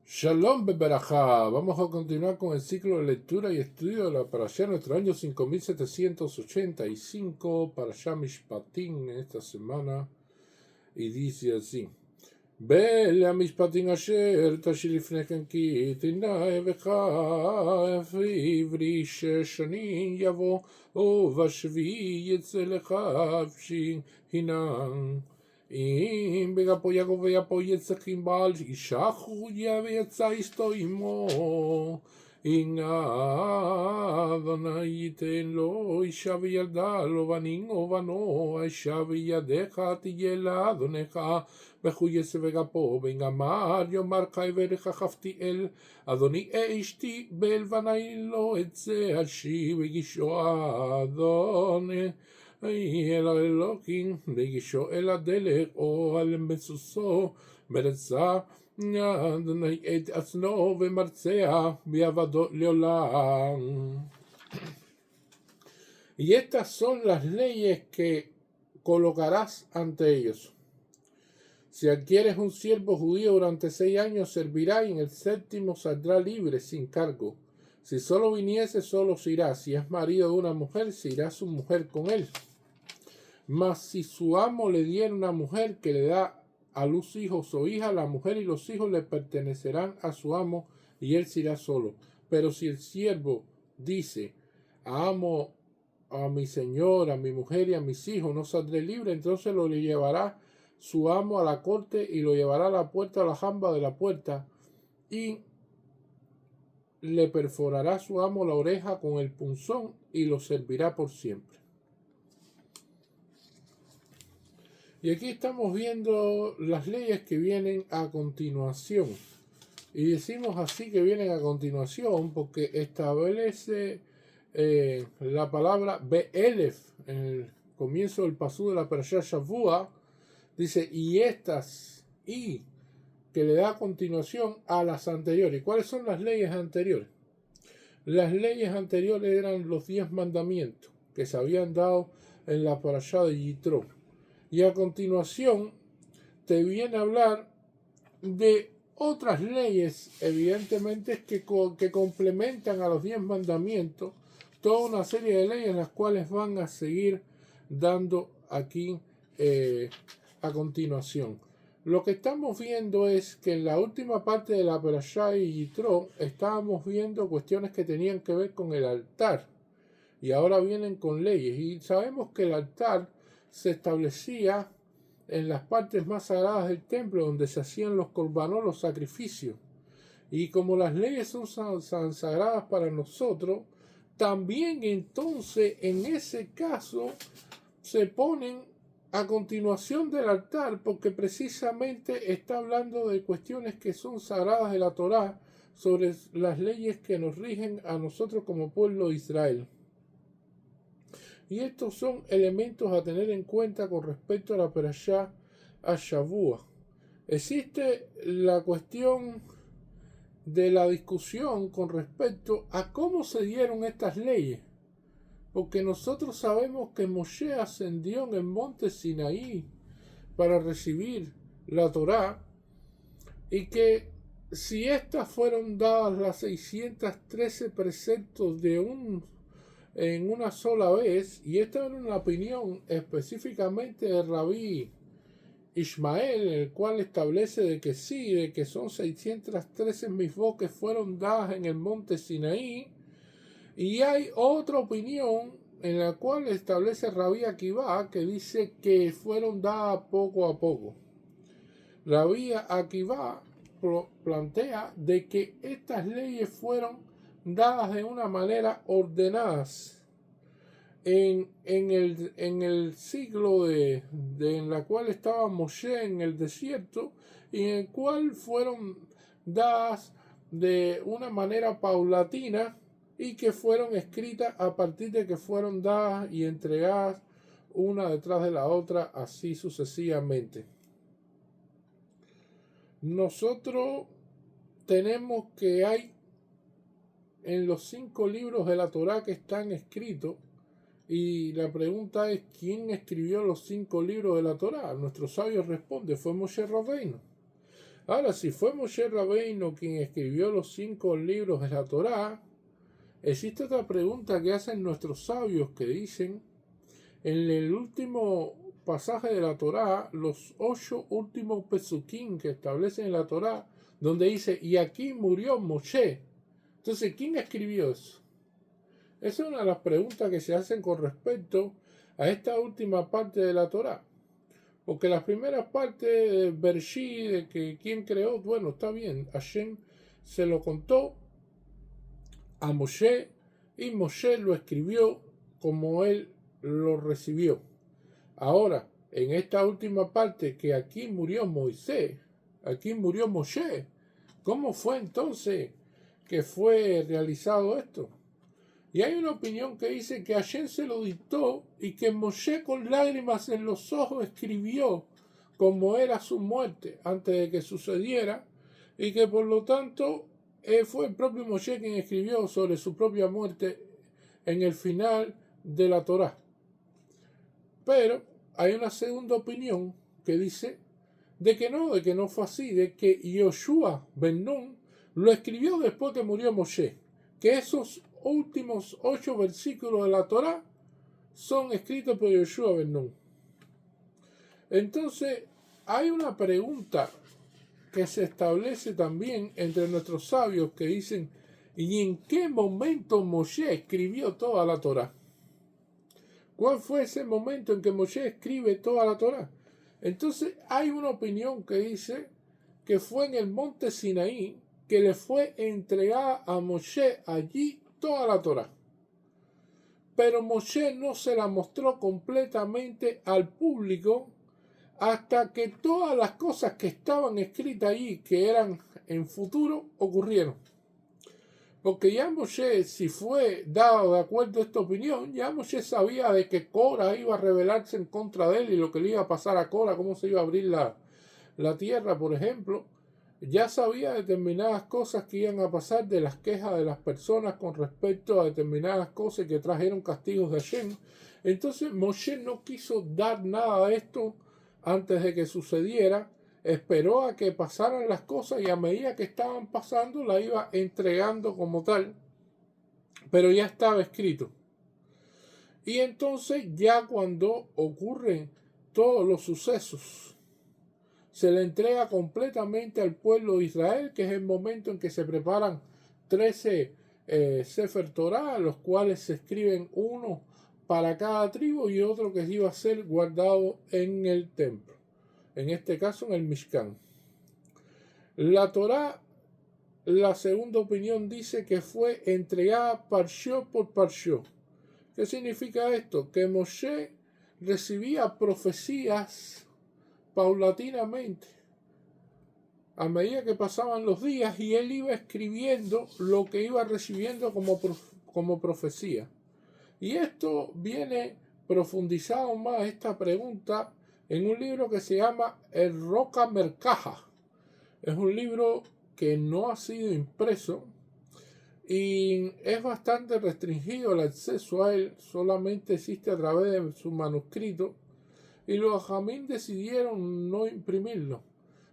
Shalom Beberajá. Vamos a continuar con el ciclo de lectura y estudio de la Parashá, nuestro año 5785, Parashá Mishpatim, en esta semana, y dice así: Bele Mishpatim asher tashir lifnechem ki tinai vecha ivri sheshanim yavo uvashvi yetze lecha avshin hinam. אם בגפו יעקב ויפו יצחים בעל אישה חויה ויצא אשתו עמו הנה אדוני ייתן לו אישה וילדה לו בנים ובנו האישה וידך תהיה לאדונך מחויס וגפו בן גמר יאמר חי ורחפתי אל אדוני אשתי בלבני לו את זה השי וגישו אדוני el Elohim legisho el adelech o al mesosó meretza Adonai et asno vemartzea biavado leolam. Y estas son las leyes que colocarás ante ellos. Si adquieres un siervo judío durante 6 años, servirá y en el 7º saldrá libre sin cargo. Si solo viniese, solo se irá. Si es marido de una mujer, se irá su mujer con él. Mas si su amo le diera una mujer que le da a luz hijos o hijas, la mujer y los hijos le pertenecerán a su amo y él se irá solo. Pero si el siervo dice: amo a mi señor, a mi mujer y a mis hijos, no saldré libre, entonces lo llevará su amo a la corte y lo llevará a la puerta, a la jamba de la puerta, y le perforará su amo la oreja con el punzón y lo servirá por siempre. Y aquí estamos viendo las leyes que vienen a continuación. Y decimos así que vienen a continuación porque establece la palabra Be'elef en el comienzo del pasú de la Parashá Shavua. Dice, y estas, y que le da continuación a las anteriores. ¿Cuáles son las leyes anteriores? Las leyes anteriores eran los 10 mandamientos que se habían dado en la Parashá de Yitro. Y a continuación te viene a hablar de otras leyes, evidentemente, que complementan a los 10 mandamientos, toda una serie de leyes las cuales van a seguir dando aquí a continuación. Lo que estamos viendo es que en la última parte de la Parashá de Yitro estábamos viendo cuestiones que tenían que ver con el altar, y ahora vienen con leyes, y sabemos que el altar se establecía en las partes más sagradas del templo, donde se hacían los korbanot, los sacrificios. Y como las leyes son sagradas para nosotros, también entonces en ese caso se ponen a continuación del altar, porque precisamente está hablando de cuestiones que son sagradas de la Torá, sobre las leyes que nos rigen a nosotros como pueblo de Israel. Y estos son elementos a tener en cuenta con respecto a la Parashá Shavua. Existe la cuestión de la discusión con respecto a cómo se dieron estas leyes. Porque nosotros sabemos que Moshe ascendió en el monte Sinaí para recibir la Torá, y que si estas fueron dadas las 613 preceptos en una sola vez, y esta era una opinión específicamente de Rabí Ishmael, el cual establece de que sí, de que son 613 misbot que fueron dadas en el monte Sinaí, y hay otra opinión en la cual establece Rabí Akiva, que dice que fueron dadas poco a poco. Rabí Akiva plantea de que estas leyes fueron dadas de una manera ordenadas en el siglo en la cual estaba Moshe en el desierto, y en el cual fueron dadas de una manera paulatina, y que fueron escritas a partir de que fueron dadas y entregadas una detrás de la otra, así sucesivamente. Nosotros tenemos que hay en los 5 libros de la Torá que están escritos, y la pregunta es: ¿quién escribió los 5 libros de la Torá? Nuestros sabios responden: fue Moshe Rabbeinu. Ahora, si fue Moshe Rabbeinu quien escribió los 5 libros de la Torá, existe otra pregunta que hacen nuestros sabios que dicen, en el último pasaje de la Torá, los 8 últimos pesukim que establecen en la Torá, donde dice, y aquí murió Moshe. Entonces, ¿quién escribió eso? Esa es una de las preguntas que se hacen con respecto a esta última parte de la Torá. Porque las primeras partes de Bershí, de que quién creó, bueno, está bien, Hashem se lo contó a Moshe y Moshe lo escribió como él lo recibió. Ahora, en esta última parte, que aquí murió Moisés, aquí murió Moshe, ¿cómo fue entonces que fue realizado esto? Y hay una opinión que dice que Hashem se lo dictó y que Moshe con lágrimas en los ojos escribió como era su muerte antes de que sucediera y que por lo tanto fue el propio Moshe quien escribió sobre su propia muerte en el final de la Torá. Pero hay una segunda opinión que dice de que no fue así, de que Yoshua Ben Nun lo escribió después que murió Moshe, que esos últimos 8 versículos de la Torá son escritos por Yoshua Ben Nun. Entonces, hay una pregunta que se establece también entre nuestros sabios que dicen, ¿y en qué momento Moshe escribió toda la Torá? ¿Cuál fue ese momento en que Moshe escribe toda la Torá? Entonces, hay una opinión que dice que fue en el monte Sinaí que le fue entregada a Moshe allí toda la Torá. Pero Moshe no se la mostró completamente al público hasta que todas las cosas que estaban escritas allí, que eran en futuro, ocurrieron. Porque ya Moshe, si fue dado de acuerdo a esta opinión, ya Moshe sabía de que Cora iba a rebelarse en contra de él y lo que le iba a pasar a Cora, cómo se iba a abrir la tierra, por ejemplo. Ya sabía determinadas cosas que iban a pasar de las quejas de las personas con respecto a determinadas cosas que trajeron castigos de Hashem. Entonces Moshe no quiso dar nada de esto antes de que sucediera, esperó a que pasaran las cosas y a medida que estaban pasando la iba entregando como tal, pero ya estaba escrito. Y entonces ya cuando ocurren todos los sucesos, se le entrega completamente al pueblo de Israel, que es el momento en que se preparan 13 Sefer Torah, los cuales se escriben uno para cada tribu y otro que iba a ser guardado en el templo, en este caso en el Mishkan. La Torah, la segunda opinión dice que fue entregada parshó por parshó. ¿Qué significa esto? Que Moshe recibía profecías paulatinamente a medida que pasaban los días y él iba escribiendo lo que iba recibiendo como profecía. Y esto viene profundizado más esta pregunta en un libro que se llama El Roca Mercaja. Es un libro que no ha sido impreso y es bastante restringido el acceso a él, solamente existe a través de su manuscrito y los Jamín decidieron no imprimirlo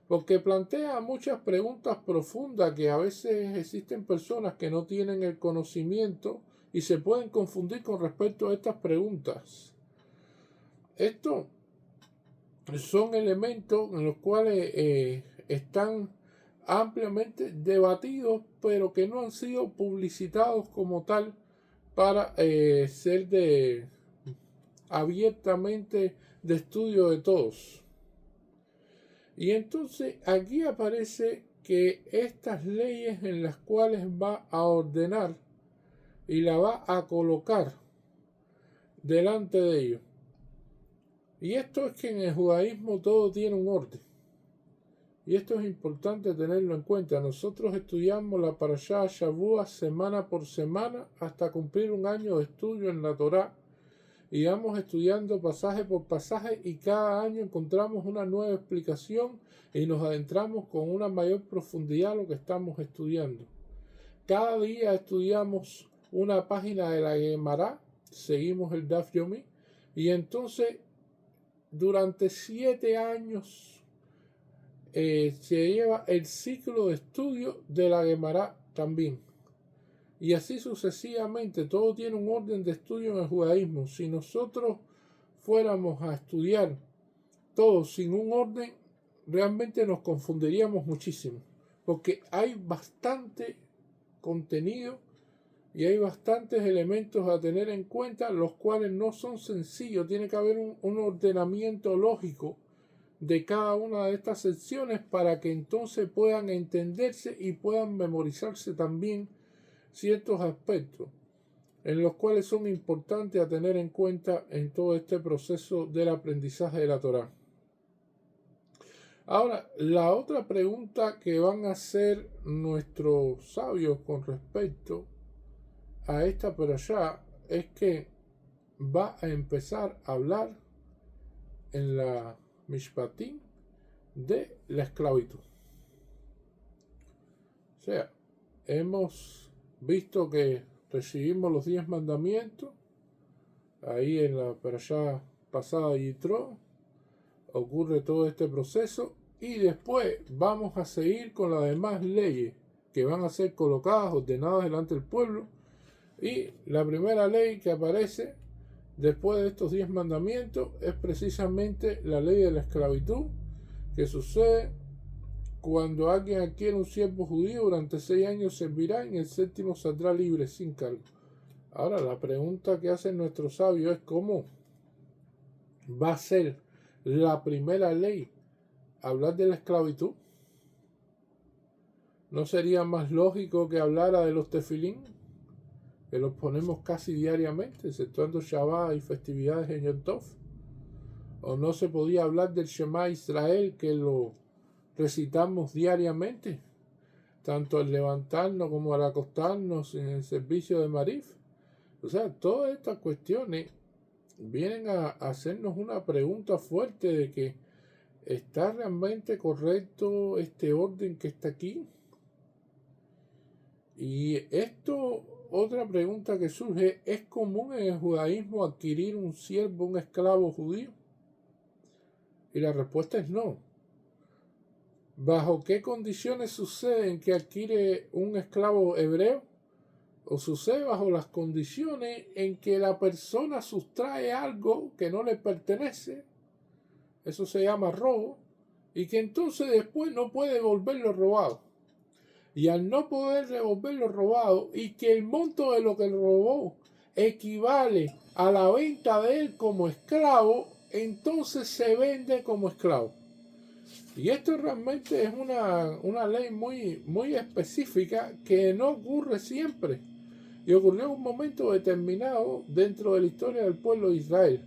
porque plantea muchas preguntas profundas que a veces existen personas que no tienen el conocimiento y se pueden confundir con respecto a estas preguntas. Estos son elementos en los cuales están ampliamente debatidos, pero que no han sido publicitados como tal para ser abiertamente de estudio de todos. Y entonces aquí aparece que estas leyes en las cuales va a ordenar y la va a colocar delante de ellos. Y esto es que en el judaísmo todo tiene un orden. Y esto es importante tenerlo en cuenta. Nosotros estudiamos la Parashá Shavua semana por semana hasta cumplir un año de estudio en la Torá. Y vamos estudiando pasaje por pasaje y cada año encontramos una nueva explicación y nos adentramos con una mayor profundidad a lo que estamos estudiando. Cada día estudiamos una página de la Gemara, seguimos el Daf Yomi, y entonces durante 7 años se lleva el ciclo de estudio de la Gemara también. Y así sucesivamente, todo tiene un orden de estudio en el judaísmo. Si nosotros fuéramos a estudiar todo sin un orden, realmente nos confundiríamos muchísimo, porque hay bastante contenido y hay bastantes elementos a tener en cuenta, los cuales no son sencillos. Tiene que haber un ordenamiento lógico de cada una de estas secciones para que entonces puedan entenderse y puedan memorizarse también ciertos aspectos en los cuales son importantes a tener en cuenta en todo este proceso del aprendizaje de la Torá. Ahora, la otra pregunta que van a hacer nuestros sabios con respecto a esta perashá es que va a empezar a hablar en la Mishpatim de la esclavitud. O sea, hemos visto que recibimos los 10 mandamientos ahí en la perashá pasada de Yitro. Ocurre todo este proceso y después vamos a seguir con las demás leyes que van a ser colocadas, ordenadas delante del pueblo. Y la primera ley que aparece después de estos 10 mandamientos es precisamente la ley de la esclavitud, que sucede cuando alguien adquiere un siervo judío, durante 6 años servirá, y en el 7º saldrá libre sin cargo. Ahora, la pregunta que hacen nuestros sabios es cómo va a ser la primera ley hablar de la esclavitud. ¿No sería más lógico que hablara de los tefilín, que los ponemos casi diariamente, exceptuando Shabbat y festividades en Yom Tov? ¿O no se podía hablar del Shema Israel, que lo recitamos diariamente, tanto al levantarnos como al acostarnos en el servicio de Marif? O sea, todas estas cuestiones vienen a hacernos una pregunta fuerte de que ¿está realmente correcto este orden que está aquí? Y esto, otra pregunta que surge, ¿es común en el judaísmo adquirir un siervo, un esclavo judío? Y la respuesta es no. ¿Bajo qué condiciones sucede en que adquiere un esclavo hebreo? O sucede bajo las condiciones en que la persona sustrae algo que no le pertenece, eso se llama robo, y que entonces después no puede devolverlo robado. Y al no poder devolverlo robado y que el monto de lo que robó equivale a la venta de él como esclavo, entonces se vende como esclavo. Y esto realmente es una ley muy específica que no ocurre siempre. Y ocurrió en un momento determinado dentro de la historia del pueblo de Israel.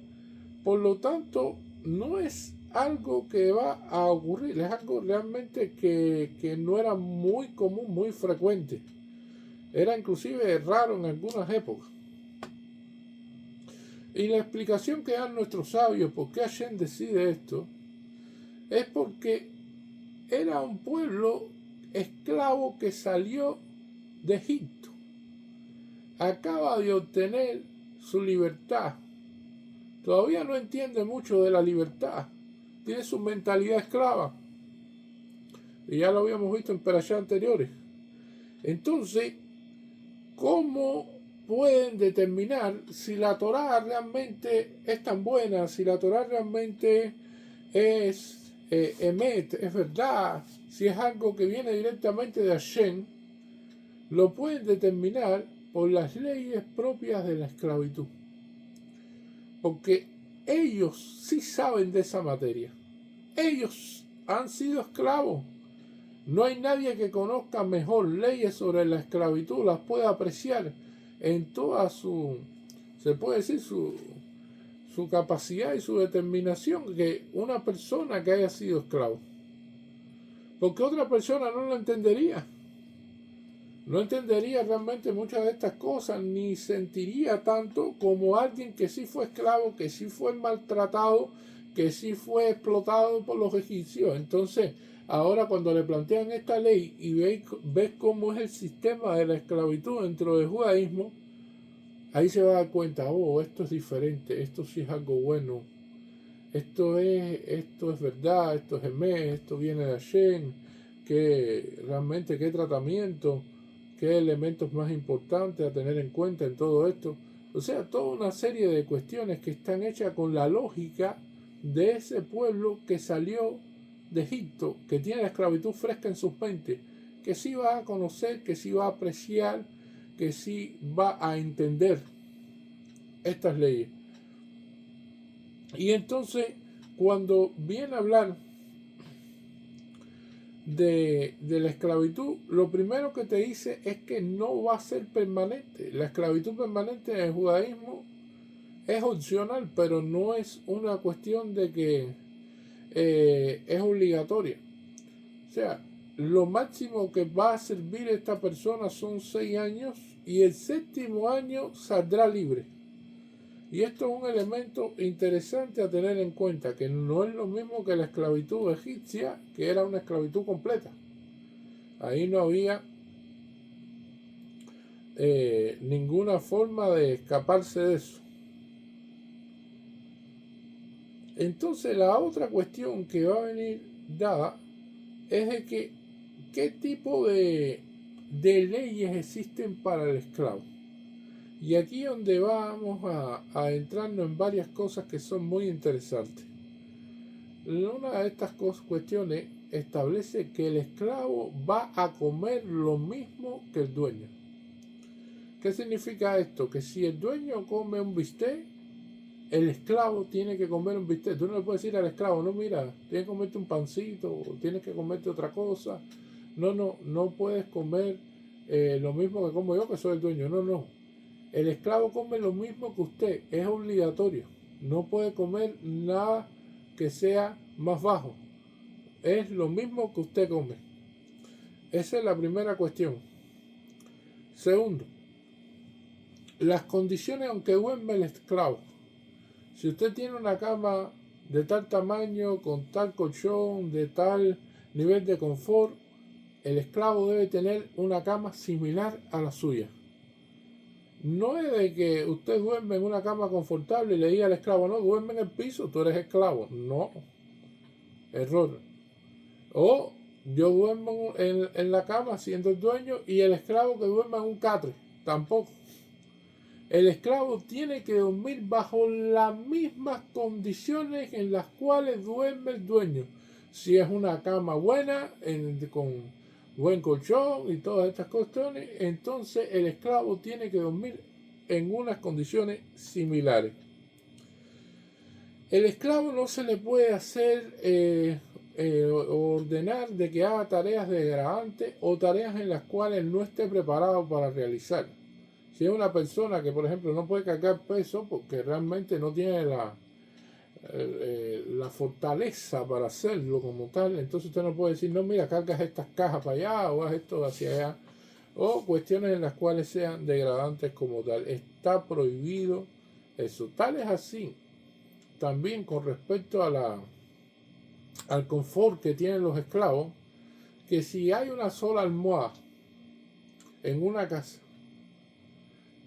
Por lo tanto, no es algo que va a ocurrir, es algo realmente que no era muy común, muy frecuente. Era inclusive raro en algunas épocas. Y la explicación que dan nuestros sabios por qué Hashem decide esto es porque era un pueblo esclavo que salió de Egipto. Acaba de obtener su libertad. Todavía no entiende mucho de la libertad. Tiene su mentalidad esclava. Y ya lo habíamos visto en perashá anteriores. Entonces, ¿cómo pueden determinar si la Torá realmente es tan buena, si la Torá realmente es emet, es verdad, si es algo que viene directamente de Hashem? Lo pueden determinar por las leyes propias de la esclavitud, porque ellos sí saben de esa materia. Ellos han sido esclavos. No hay nadie que conozca mejor leyes sobre la esclavitud, las pueda apreciar en toda se puede decir, su capacidad y su determinación, que una persona que haya sido esclavo. Porque otra persona no lo entendería. No entendería realmente muchas de estas cosas, ni sentiría tanto como alguien que sí fue esclavo, que sí fue maltratado, que sí fue explotado por los egipcios. Entonces, ahora cuando le plantean esta ley y ves cómo es el sistema de la esclavitud dentro del judaísmo, ahí se va a dar cuenta, oh, esto es diferente, esto sí es algo bueno, esto es verdad, esto es Emet, esto viene de Hashem, que realmente qué tratamiento, qué elementos más importantes a tener en cuenta en todo esto. O sea, toda una serie de cuestiones que están hechas con la lógica de ese pueblo que salió de Egipto, que tiene la esclavitud fresca en sus mentes, que sí va a conocer, que sí va a apreciar, que sí va a entender estas leyes. Y entonces, cuando viene a hablar de la esclavitud, lo primero que te dice es que no va a ser permanente. La esclavitud permanente en el judaísmo es opcional, pero no es una cuestión de que es obligatoria. O sea, lo máximo que va a servir esta persona son 6 años y el 7º año saldrá libre. Y esto es un elemento interesante a tener en cuenta, que no es lo mismo que la esclavitud egipcia, que era una esclavitud completa. Ahí no había ninguna forma de escaparse de eso. Entonces la otra cuestión que va a venir dada es de que qué tipo de leyes existen para el esclavo. Y aquí es donde vamos a entrarnos en varias cosas que son muy interesantes. Una de estas cuestiones establece que el esclavo va a comer lo mismo que el dueño. ¿Qué significa esto? Que si el dueño come un bistec, el esclavo tiene que comer un bistec. Tú no le puedes decir al esclavo, no, mira, tienes que comerte un pancito, o tienes que comerte otra cosa. No puedes comer lo mismo que como yo, que soy el dueño. No. El esclavo come lo mismo que usted, es obligatorio. No puede comer nada que sea más bajo. Es lo mismo que usted come. Esa es la primera cuestión. Segundo, las condiciones aunque duerme el esclavo. Si usted tiene una cama de tal tamaño, con tal colchón, de tal nivel de confort, el esclavo debe tener una cama similar a la suya. No es de que usted duerme en una cama confortable y le diga al esclavo, no, duerme en el piso, tú eres esclavo. No, error. O yo duermo en la cama siendo el dueño y el esclavo que duerma en un catre. Tampoco. El esclavo tiene que dormir bajo las mismas condiciones en las cuales duerme el dueño. Si es una cama buena, con buen colchón y todas estas cuestiones, entonces el esclavo tiene que dormir en unas condiciones similares. El esclavo no se le puede hacer ordenar de que haga tareas degradantes o tareas en las cuales no esté preparado para realizar. Si es una persona que, por ejemplo, no puede cargar peso porque realmente no tiene la fortaleza para hacerlo como tal, entonces usted no puede decir, no, mira, cargas estas cajas para allá o haz esto hacia allá, o cuestiones en las cuales sean degradantes como tal. Está prohibido eso. Tal es así también con respecto al confort que tienen los esclavos, que si hay una sola almohada en una casa,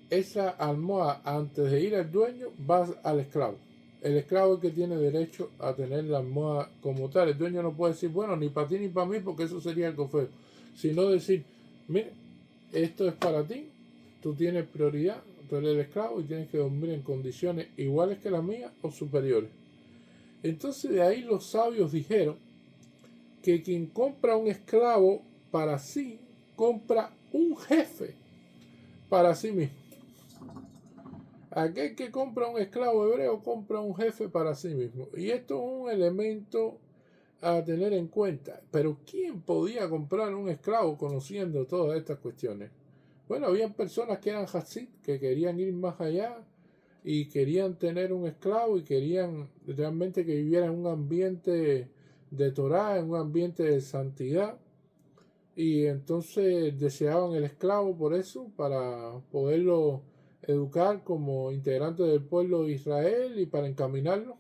esa almohada, antes de ir al dueño, va al esclavo. El esclavo es el que tiene derecho a tener la almohada como tal. El dueño no puede decir, bueno, ni para ti ni para mí, porque eso sería algo feo. Sino decir, mire, esto es para ti, tú tienes prioridad, tú eres el esclavo y tienes que dormir en condiciones iguales que las mías o superiores. Entonces de ahí los sabios dijeron que quien compra un esclavo para sí, compra un jefe para sí mismo. Aquel que compra un esclavo hebreo compra un jefe para sí mismo. Y esto es un elemento a tener en cuenta. Pero ¿quién podía comprar un esclavo conociendo todas estas cuestiones? Bueno, había personas que eran Hasid, que querían ir más allá y querían tener un esclavo y querían realmente que viviera en un ambiente de Torah, en un ambiente de santidad. Y entonces deseaban el esclavo por eso, para poderlo educar como integrante del pueblo de Israel y para encaminarlo.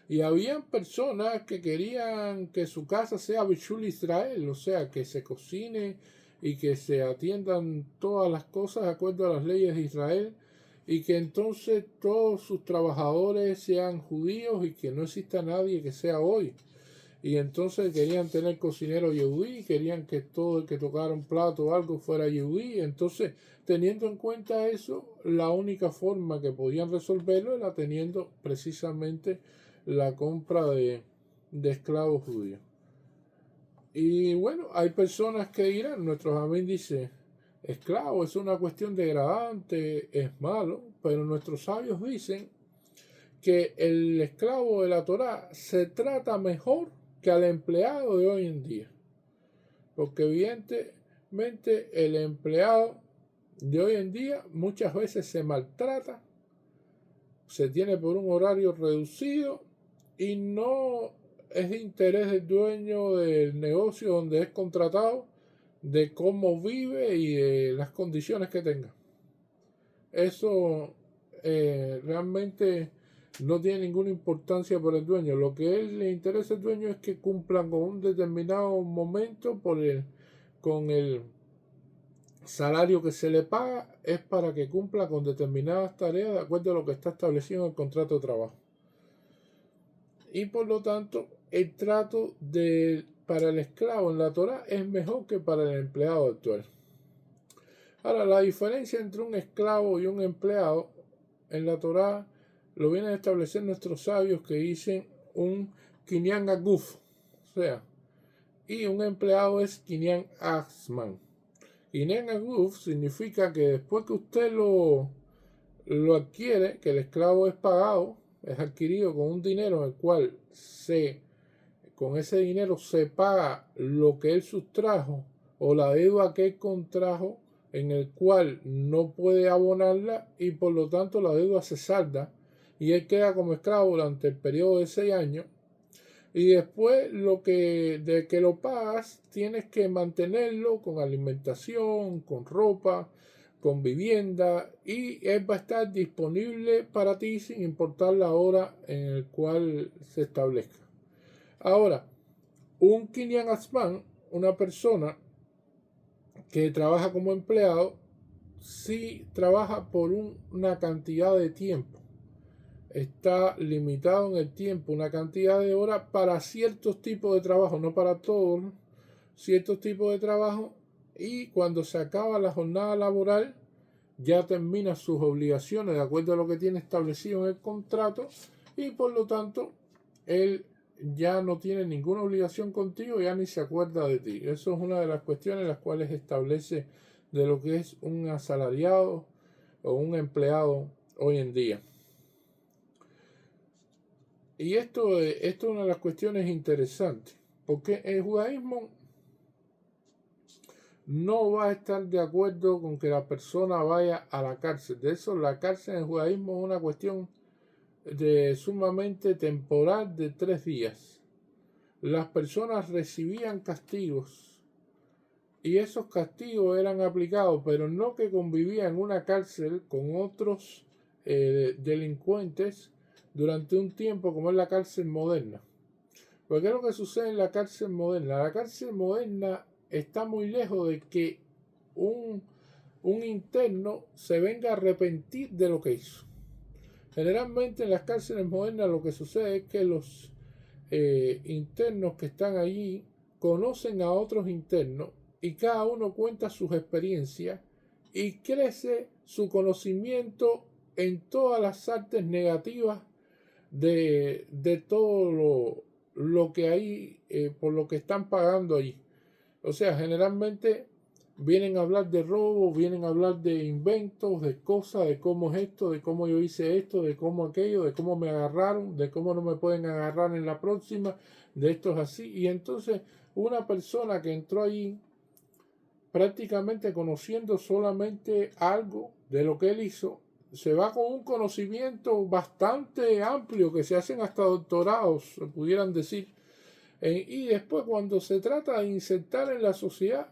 Y habían personas que querían que su casa sea Bishul Israel, o sea, que se cocine y que se atiendan todas las cosas de acuerdo a las leyes de Israel. y que entonces todos sus trabajadores sean judíos y que no exista nadie que sea hoy. Y entonces querían tener cocinero yehudí, querían que todo el que tocara un plato o algo fuera yehudí. Entonces, teniendo en cuenta eso, la única forma que podían resolverlo era teniendo precisamente la compra de esclavos judíos. Y bueno, hay personas que dirán, nuestros amigos dicen, esclavo es una cuestión degradante, es malo, pero nuestros sabios dicen que el esclavo de la Torá se trata mejor que al empleado de hoy en día. Porque evidentemente el empleado de hoy en día muchas veces se maltrata, se tiene por un horario reducido y no es de interés del dueño del negocio donde es contratado de cómo vive y de las condiciones que tenga. Eso realmente no tiene ninguna importancia para el dueño. Lo que él le interesa al dueño es que cumplan con un determinado momento con el salario que se le paga, es para que cumpla con determinadas tareas de acuerdo a lo que está establecido en el contrato de trabajo. Y por lo tanto, el trato para el esclavo en la Torá es mejor que para el empleado actual. Ahora, la diferencia entre un esclavo y un empleado en la Torá lo vienen a establecer nuestros sabios que dicen un kinyan aguf, o sea, y un empleado es kinyan asman. Kinyan aguf significa que después que usted lo adquiere, que el esclavo es pagado, es adquirido con un dinero en el cual con ese dinero se paga lo que él sustrajo o la deuda que él contrajo en el cual no puede abonarla y por lo tanto la deuda se salda y él queda como esclavo durante el periodo de 6 años y después de que lo pagas tienes que mantenerlo con alimentación, con ropa, con vivienda y él va a estar disponible para ti sin importar la hora en el cual se establezca. Ahora, un kinyan asman, una persona que trabaja como empleado, sí trabaja por una cantidad de tiempo. Está limitado en el tiempo, una cantidad de horas para ciertos tipos de trabajo, no para todos, ciertos tipos de trabajo. Y cuando se acaba la jornada laboral, ya termina sus obligaciones de acuerdo a lo que tiene establecido en el contrato y por lo tanto él ya no tiene ninguna obligación contigo, ya ni se acuerda de ti. Eso es una de las cuestiones las cuales establece de lo que es un asalariado o un empleado hoy en día. Y esto es una de las cuestiones interesantes, porque el judaísmo no va a estar de acuerdo con que la persona vaya a la cárcel. De eso, la cárcel en el judaísmo es una cuestión sumamente temporal de 3 días. Las personas recibían castigos y esos castigos eran aplicados, pero no que convivían en una cárcel con otros delincuentes durante un tiempo como es la cárcel moderna. Porque es lo que sucede en la cárcel moderna. La cárcel moderna está muy lejos de que un interno se venga a arrepentir de lo que hizo. Generalmente en las cárceles modernas lo que sucede es que los internos que están allí conocen a otros internos y cada uno cuenta sus experiencias y crece su conocimiento en todas las artes negativas de todo lo que hay, por lo que están pagando allí. O sea, generalmente vienen a hablar de robo, vienen a hablar de inventos, de cosas, de cómo es esto, de cómo yo hice esto, de cómo aquello, de cómo me agarraron, de cómo no me pueden agarrar en la próxima, de esto es así. Y entonces una persona que entró allí prácticamente conociendo solamente algo de lo que él hizo, se va con un conocimiento bastante amplio, que se hacen hasta doctorados, se pudieran decir. Y después cuando se trata de insertar en la sociedad,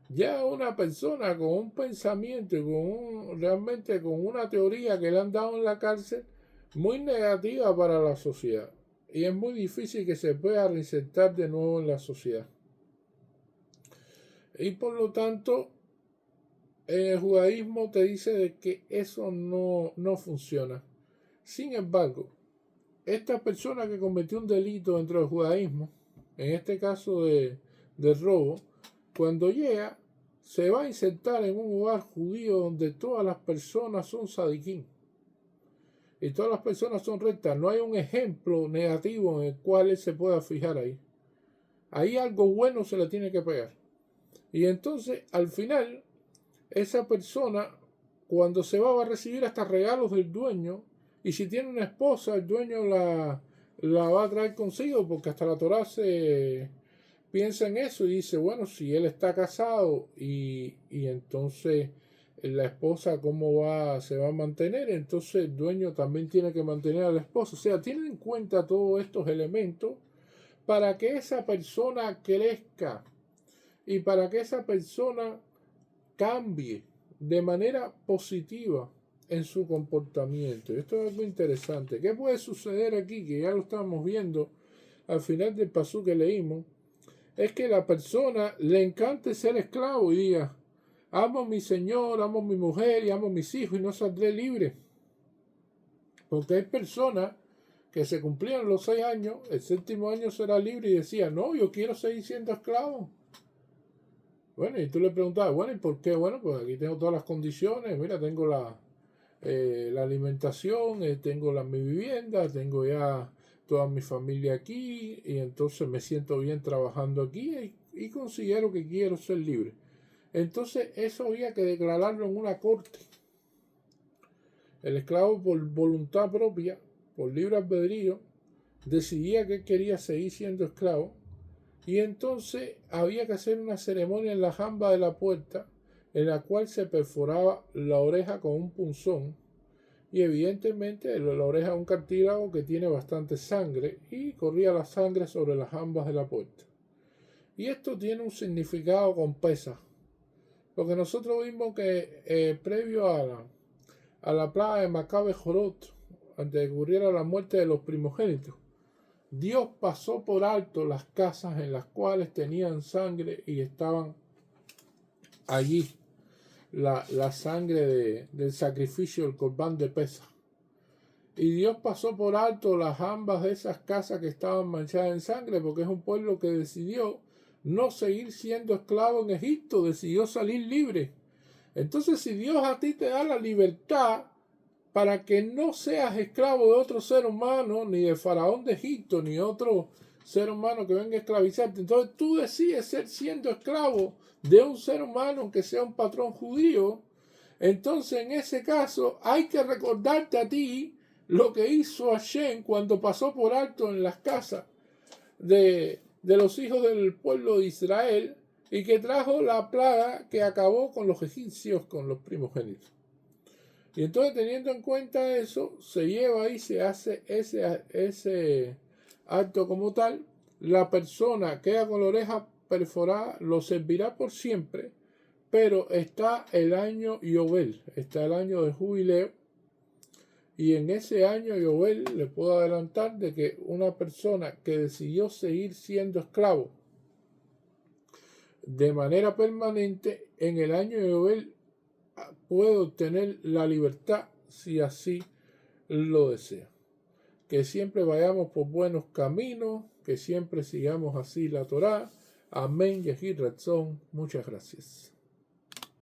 ya una persona con un pensamiento y realmente con una teoría que le han dado en la cárcel muy negativa para la sociedad. Y es muy difícil que se pueda reinsertar de nuevo en la sociedad. Y por lo tanto, el judaísmo te dice de que eso no funciona. Sin embargo, esta persona que cometió un delito dentro del judaísmo, en este caso de robo, cuando llega, se va a insertar en un hogar judío donde todas las personas son sadiquín y todas las personas son rectas. No hay un ejemplo negativo en el cual él se pueda fijar ahí. Ahí algo bueno se le tiene que pegar. Y entonces, al final, esa persona, cuando se va a recibir hasta regalos del dueño, y si tiene una esposa, el dueño la va a traer consigo, porque hasta la Torá se piensa en eso y dice, bueno, si él está casado y entonces la esposa se va a mantener, entonces el dueño también tiene que mantener a la esposa. O sea, tienen en cuenta todos estos elementos para que esa persona crezca y para que esa persona cambie de manera positiva en su comportamiento. Esto es algo interesante. ¿Qué puede suceder aquí? Que ya lo estamos viendo al final del pasú que leímos. Es que la persona le encante ser esclavo y diga, amo a mi señor, amo a mi mujer y amo a mis hijos y no saldré libre. Porque hay personas que se cumplían los 6 años, el 7º año será libre y decía, no, yo quiero seguir siendo esclavo. Bueno, y tú le preguntabas, bueno, ¿y por qué? Bueno, pues aquí tengo todas las condiciones, mira, tengo la alimentación, tengo mi vivienda, tengo ya toda mi familia aquí y entonces me siento bien trabajando aquí y considero que quiero ser libre. Entonces eso había que declararlo en una corte. El esclavo por voluntad propia, por libre albedrío, decidía que él quería seguir siendo esclavo y entonces había que hacer una ceremonia en la jamba de la puerta en la cual se perforaba la oreja con un punzón y evidentemente la oreja es un cartílago que tiene bastante sangre y corría la sangre sobre las jambas de la puerta. Y esto tiene un significado con pesa, porque nosotros vimos que previo a la plaga de Macabe Jorot, antes de que ocurriera la muerte de los primogénitos, Dios pasó por alto las casas en las cuales tenían sangre y estaban allí la sangre del sacrificio del Corbán de Pesa. Y Dios pasó por alto las jambas de esas casas que estaban manchadas en sangre, porque es un pueblo que decidió no seguir siendo esclavo en Egipto, decidió salir libre. Entonces, si Dios a ti te da la libertad para que no seas esclavo de otro ser humano, ni del faraón de Egipto, ni otro ser humano que venga a esclavizarte, entonces tú decides ser siendo esclavo de un ser humano que sea un patrón judío, entonces en ese caso hay que recordarte a ti lo que hizo Hashem cuando pasó por alto en las casas de los hijos del pueblo de Israel y que trajo la plaga que acabó con los egipcios, con los primogénitos. Y entonces, teniendo en cuenta eso, se lleva y se hace ese acto como tal. La persona queda con la oreja perforada, lo servirá por siempre, pero está el año Yobel, está el año de jubileo, y en ese año Yobel le puedo adelantar de que una persona que decidió seguir siendo esclavo de manera permanente, en el año Yobel puede obtener la libertad si así lo desea. Que siempre vayamos por buenos caminos, que siempre sigamos así la Torá. Amén, Yehi Ratzon. Muchas gracias.